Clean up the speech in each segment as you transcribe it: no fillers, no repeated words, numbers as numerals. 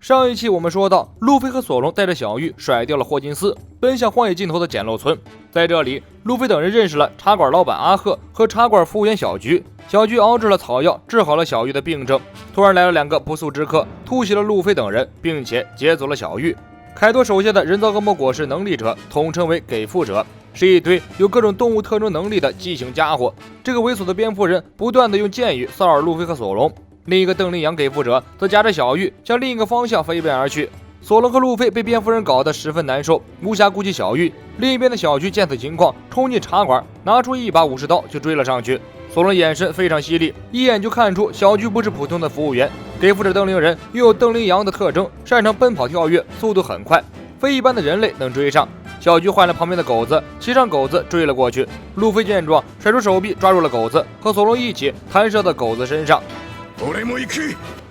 上一期我们说到，路飞和索隆带着小玉甩掉了霍金斯，奔向荒野尽头的简陋村。在这里，路飞等人认识了茶馆老板阿赫和茶馆服务员小菊。小菊熬制了草药，治好了小玉的病症。突然来了2个不速之客，突袭了路飞等人，并且劫走了小玉。凯多手下的人造恶魔果实能力者统称为给付者，是一堆有各种动物特征能力的畸形家伙。这个猥琐的蝙蝠人不断的用剑语骚扰路飞和索隆。另一个邓林羊给付者则夹着小玉向另一个方向飞奔而去。索隆和路飞被蝙蝠人搞得十分难受，无暇顾及小玉。另一边的小菊见此情况，冲进茶馆，拿出一把武士刀就追了上去。索隆眼神非常犀利，一眼就看出小菊不是普通的服务员。给付者邓林人拥有邓林羊的特征，擅长奔跑跳跃，速度很快，非一般的人类能追上。小菊换了旁边的狗子，骑上狗子追了过去。路飞见状，甩出手臂抓住了狗子，和索隆一起弹射到狗子身上。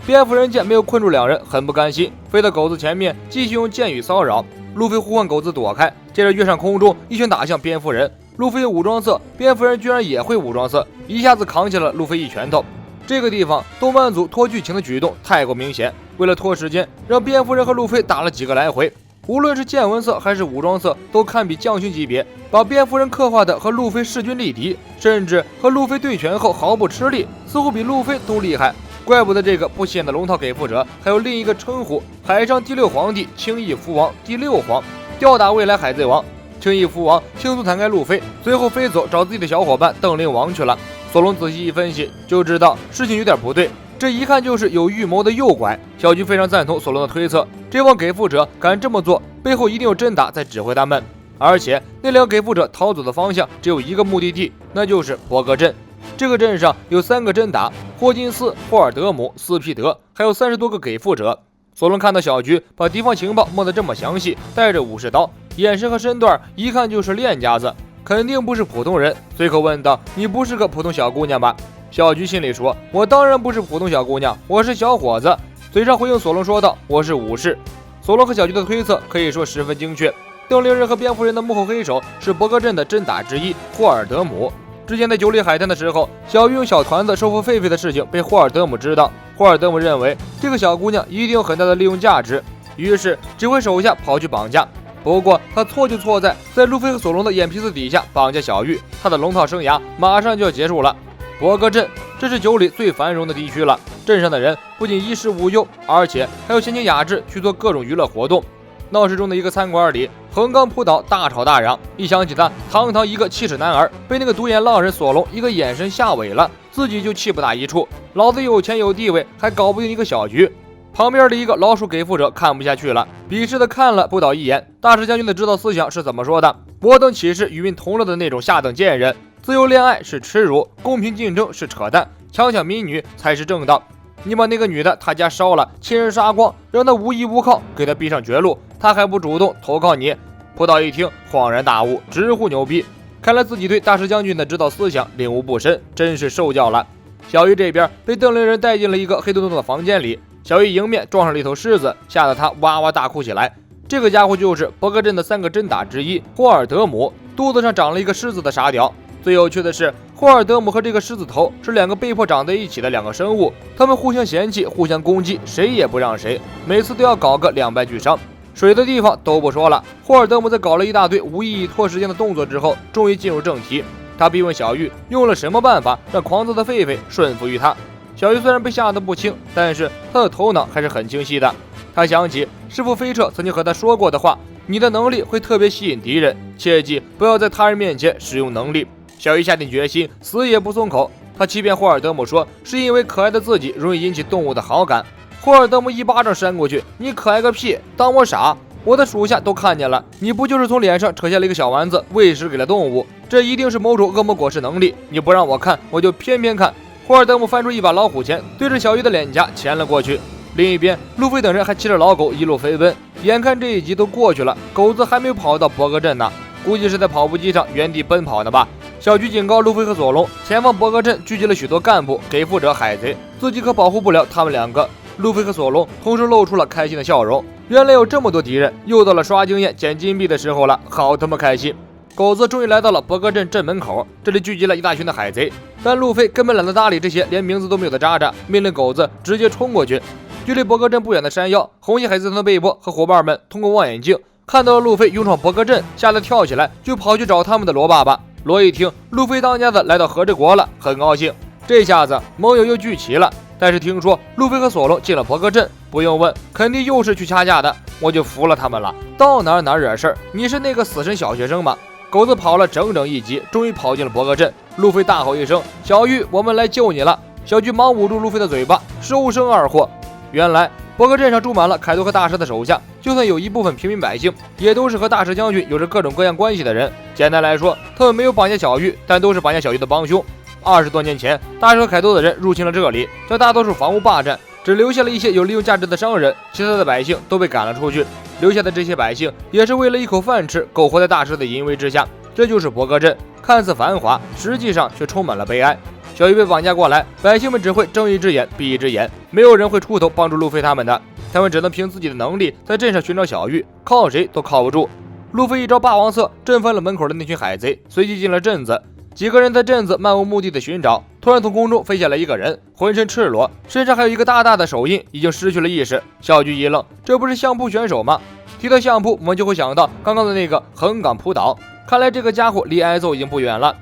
蝙蝠人见没有困住2人，很不甘心，飞到狗子前面继续用剑语骚扰。路飞呼唤狗子躲开，接着跃上空中，一拳打向蝙蝠人。路飞有武装色，蝙蝠人居然也会武装色，一下子扛起了路飞一拳头。这个地方动漫组拖剧情的举动太过明显，为了拖时间，让蝙蝠人和路飞打了几个来回。无论是见闻色还是武装色，都堪比将军级别，把蝙蝠人刻画的和路飞势均力敌，甚至和路飞对拳后毫不吃力，似乎比路飞都厉害。怪不得这个不起眼的龙套给付者还有另一个称呼，海上第6皇帝，轻易蝠王第6皇，吊打未来海贼王。轻易蝠王轻松弹开路飞，随后飞走找自己的小伙伴邓灵王去了。索隆仔细一分析，就知道事情有点不对，这一看就是有预谋的诱拐。小菊非常赞同索隆的推测，这帮给付者敢这么做，背后一定有真打在指挥他们。而且那2个给付者逃走的方向只有一个目的地，那就是伯格镇。这个镇上有3个真打，霍金斯、霍尔德姆、斯皮德，还有30多个给付者。索隆看到小菊把敌方情报摸得这么详细，带着武士刀，眼神和身段一看就是练家子，肯定不是普通人。随口问道：“你不是个普通小姑娘吧？”小菊心里说：“我当然不是普通小姑娘，我是小伙子。”嘴上回应索隆说道：“我是武士。”索隆和小菊的推测可以说十分精确。邓灵人和蝙蝠人的幕后黑手是伯格镇的真打之一霍尔德姆。之前在酒里海滩的时候，小玉用小团子收服狒狒的事情被霍尔德姆知道。霍尔德姆认为这个小姑娘一定有很大的利用价值，于是指挥手下跑去绑架。不过他错就错在路飞和索隆的眼皮子底下绑架小玉，他的龙套生涯马上就要结束了。伯格镇，这是酒里最繁荣的地区了，镇上的人不仅衣食无忧，而且还有闲情雅致去做各种娱乐活动。闹市中的一个餐馆里，横纲扑倒，大吵大嚷。一想起他堂堂一个气势男儿，被那个独眼浪人索隆一个眼神吓萎了，自己就气不打一处。老子有钱有地位，还搞不定一个小局。旁边的一个老鼠给付者看不下去了，鄙视的看了不倒一眼。大石将军的指导思想是怎么说的？我等岂是与民同乐的那种下等贱人？自由恋爱是耻辱，公平竞争是扯淡，强抢民女才是正道。你把那个女的他家烧了，亲人杀光，让他无依无靠，给他逼上绝路，他还不主动投靠你？葡萄一听恍然大悟，直呼牛逼。看来自己对大石将军的指导思想领悟不深，真是受教了。小玉这边被邓灵人带进了一个黑洞洞的房间里，小玉迎面撞上了一头狮子，吓得他哇哇大哭起来。这个家伙就是伯格镇的3个真打之一霍尔德姆，肚子上长了一个狮子的傻屌。最有趣的是，霍尔德姆和这个狮子头是2个被迫长在一起的2个生物，他们互相嫌弃，互相攻击，谁也不让谁，每次都要搞个两败俱伤。水的地方都不说了，霍尔德姆在搞了一大堆无意义拖时间的动作之后，终于进入正题。他逼问小玉用了什么办法让狂躁的狒狒顺服于他。小玉虽然被吓得不轻，但是他的头脑还是很清晰的。他想起师傅飞彻曾经和他说过的话：你的能力会特别吸引敌人，切记不要在他人面前使用能力。小玉下定决心，死也不松口。他欺骗霍尔德姆说，是因为可爱的自己容易引起动物的好感。霍尔德姆一巴掌扇过去：你可爱个屁，当我傻？我的属下都看见了，你不就是从脸上扯下了一个小丸子，喂食给了动物？这一定是某种恶魔果实能力，你不让我看，我就偏偏看。霍尔德姆翻出一把老虎钳，对着小玉的脸颊钳了过去。另一边，路飞等人还骑着老狗一路飞奔，眼看这一集都过去了，狗子还没有跑到伯格镇呢，估计是在跑步机上原地奔跑呢吧。小菊警告路飞和索隆，前方伯格镇聚集了许多干部、给付者、海贼，自己可保护不了他们2个。路飞和索隆同时露出了开心的笑容，原来有这么多敌人，又到了刷经验捡金币的时候了，好他妈开心。狗子终于来到了伯格镇镇门口，这里聚集了一大群的海贼，但路飞根本懒得搭理这些连名字都没有的渣渣，命令狗子直接冲过去。距离博格镇不远的山腰，红心海贼团的贝波和伙伴们通过望远镜看到了路飞勇闯博格镇，吓得跳起来就跑去找他们的罗爸爸。罗一听路飞当家的来到和之国了，很高兴，这下子盟友又聚齐了。但是听说路飞和索隆进了博格镇，不用问，肯定又是去掐架的，我就服了他们了。到哪惹事儿？你是那个死神小学生吗？狗子跑了整整1集，终于跑进了博格镇。路飞大吼一声：“小玉，我们来救你了！”小菊忙捂住路飞的嘴巴，收声二货。原来博格镇上住满了凯多和大蛇的手下，就算有一部分平民百姓，也都是和大蛇将军有着各种各样关系的人。简单来说，他们没有绑架小玉，但都是绑架小玉的帮凶。20多年前，大蛇和凯多的人入侵了这里，将大多数房屋霸占，只留下了一些有利用价值的商人，其他的百姓都被赶了出去。留下的这些百姓也是为了一口饭吃，苟活在大蛇的淫威之下。这就是博格镇，看似繁华，实际上却充满了悲哀。小玉被绑架过来，百姓们只会睁一只眼闭一只眼，没有人会出头帮助路飞他们的，他们只能凭自己的能力在镇上寻找小玉，靠谁都靠不住。路飞一招霸王色震翻了门口的那群海贼，随即进了镇子。几个人在镇子漫无目的的寻找，突然从空中飞下来一个人，浑身赤裸，身上还有一个大大的手印，已经失去了意识。小菊一愣，这不是相扑选手吗？提到相扑，我们就会想到刚刚的那个横岗扑倒，看来这个家伙离挨揍已经不远了。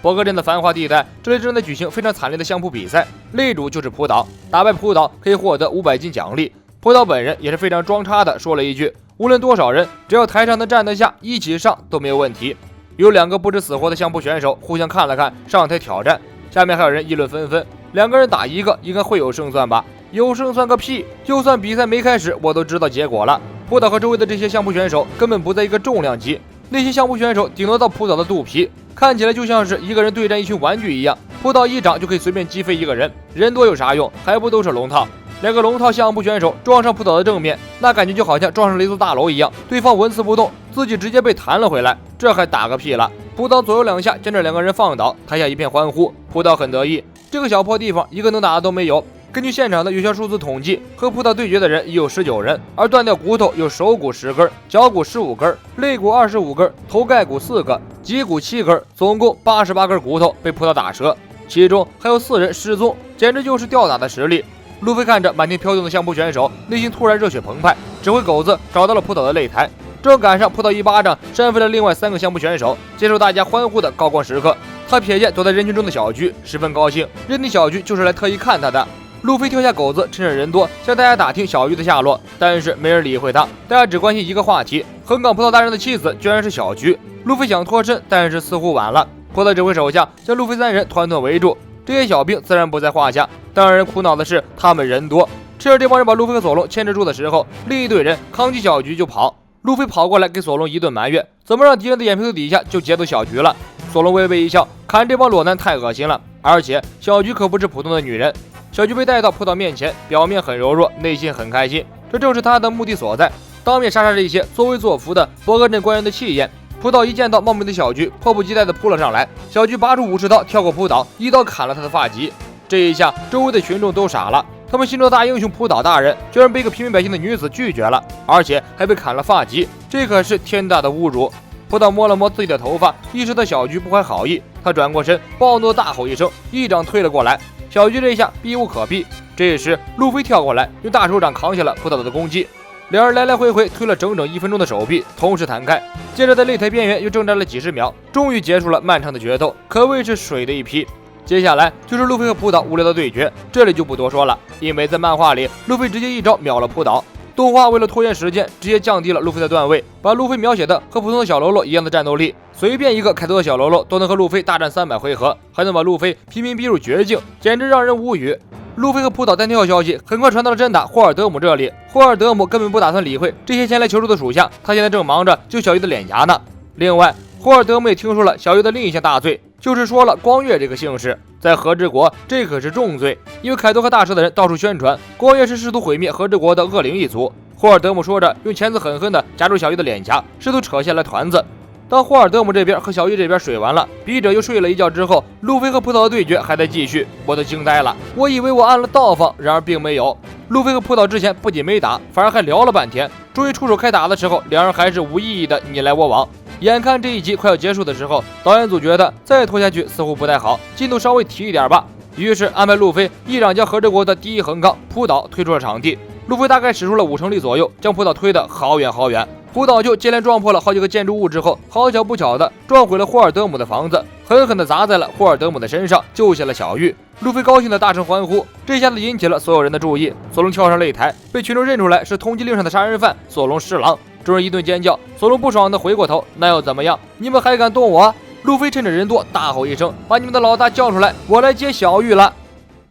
博格镇的繁华地带，这里正在举行非常惨烈的相扑比赛，擂主就是扑倒，打败扑倒可以获得500金奖励。扑倒本人也是非常装叉的，说了一句：“无论多少人，只要台上能站得下，一起上都没有问题。”有2个不知死活的相扑选手互相看了看，上台挑战。下面还有人议论纷纷，2个人打1个，应该会有胜算吧？有胜算个屁！就算比赛没开始，我都知道结果了。扑倒和周围的这些相扑选手根本不在一个重量级，那些相扑选手顶多到扑倒的肚皮，看起来就像是一个人对战一群玩具一样，扑倒一掌就可以随便击飞一个人，人多有啥用？还不都是龙套？2个龙套相扑选手撞上扑倒的正面，那感觉就好像撞上了一座大楼一样，对方纹丝不动，自己直接被弹了回来，这还打个屁了！扑倒左右2下将这2个人放倒，台下一片欢呼，扑倒很得意，这个小破地方一个能打的都没有。根据现场的有效数字统计，和扑倒对决的人已有19人，而断掉骨头有手骨10根，脚骨15根，肋骨25根，头盖骨4个，脊骨7根，总共88根骨头被扑倒打折，其中还有4人失踪，简直就是吊打的实力。路飞看着满天飘动的相扑选手，内心突然热血澎湃，指挥狗子找到了扑倒的擂台，正赶上扑倒一巴掌扇飞了另外3个相扑选手，接受大家欢呼的高光时刻。他瞥见躲在人群中的小菊，十分高兴，认定小菊就是来特意看他的。路飞跳下狗子，趁着人多向大家打听小玉的下落，但是没人理会他，大家只关心一个话题：横岗扑倒大人的妻子居然是小菊。路飞想脱身，但是似乎晚了，扑倒指挥手下将路飞3人团团围住，这些小兵自然不在话下。当然人苦恼的是他们人多，趁着这帮人把路飞和索隆牵制住的时候，另一队人扛起小菊就跑。路飞跑过来给索隆一顿埋怨，怎么让敌人的眼皮子底下就劫走小菊了？索隆微微一笑，看这帮裸男太恶心了，而且小菊可不是普通的女人。小菊被带到扑倒面前，表面很柔弱，内心很开心，这正是他的目的所在，当面杀杀这些作威作福的博格镇官员的气焰。扑倒一见到冒昧的小菊，迫不及待地扑了上来，小菊拔出武士刀，跳过扑倒，一刀砍了他的发髻。这一下周围的群众都傻了，他们心中的大英雄扑倒大人居然被一个平民百姓的女子拒绝了，而且还被砍了发髻，这可是天大的侮辱。扑倒摸了摸自己的头发，意识到小菊不怀好意，他转过身，暴怒地大吼一声，一掌推了过来。小菊这一下避无可避，这时路飞跳过来，用大手掌扛下了扑倒的攻击。2人来来回回推了整整1分钟的手臂，同时弹开，接着在擂台边缘又挣扎了几十秒，终于结束了漫长的决斗，可谓是水的一批。接下来就是路飞和扑倒无聊的对决，这里就不多说了，因为在漫画里路飞直接一招秒了扑倒，动画为了拖延时间，直接降低了路飞的段位，把路飞描写的和普通的小喽啰一样的战斗力，随便一个凯多的小喽啰都能和路飞大战300回合，还能把路飞频频逼入绝境，简直让人无语。路飞和扑倒单挑消息很快传到了真打霍尔德姆这里，霍尔德姆根本不打算理会这些前来求助的属下，他现在正忙着救小鱼的脸颊呢。另外，霍尔德姆也听说了小鱼的另一项大罪，就是说了光月这个姓氏，在和之国这可是重罪，因为凯多和大蛇的人到处宣传光月是试图毁灭和之国的恶灵一族。霍尔德姆说着，用钳子狠狠地夹住小鱼的脸颊，试图扯下来团子。当霍尔德姆这边和小玉这边水完了，笔者又睡了一觉之后，路飞和扑倒的对决还在继续，我都惊呆了，我以为我按了倒放，然而并没有。路飞和扑倒之前不仅没打，反而还聊了半天，终于出手开打的时候，2人还是无意义的你来我往。眼看这一集快要结束的时候，导演组觉得再拖下去似乎不太好，进度稍微提一点吧，于是安排路飞一掌将和之国的第一横纲扑倒推出了场地。路飞大概使出了5成力左右，将葡萄推得好远好远。胡导就接连撞破了好几个建筑物之后，好巧不巧的撞毁了霍尔德姆的房子，狠狠地砸在了霍尔德姆的身上，救下了小玉。路飞高兴地大声欢呼，这下子引起了所有人的注意。索隆跳上擂台，被群众认出来是通缉令上的杀人犯索隆侍郎。众人一顿尖叫，索隆不爽地回过头，那又怎么样？你们还敢动我？路飞趁着人多大吼一声：“把你们的老大叫出来，我来接小玉了！”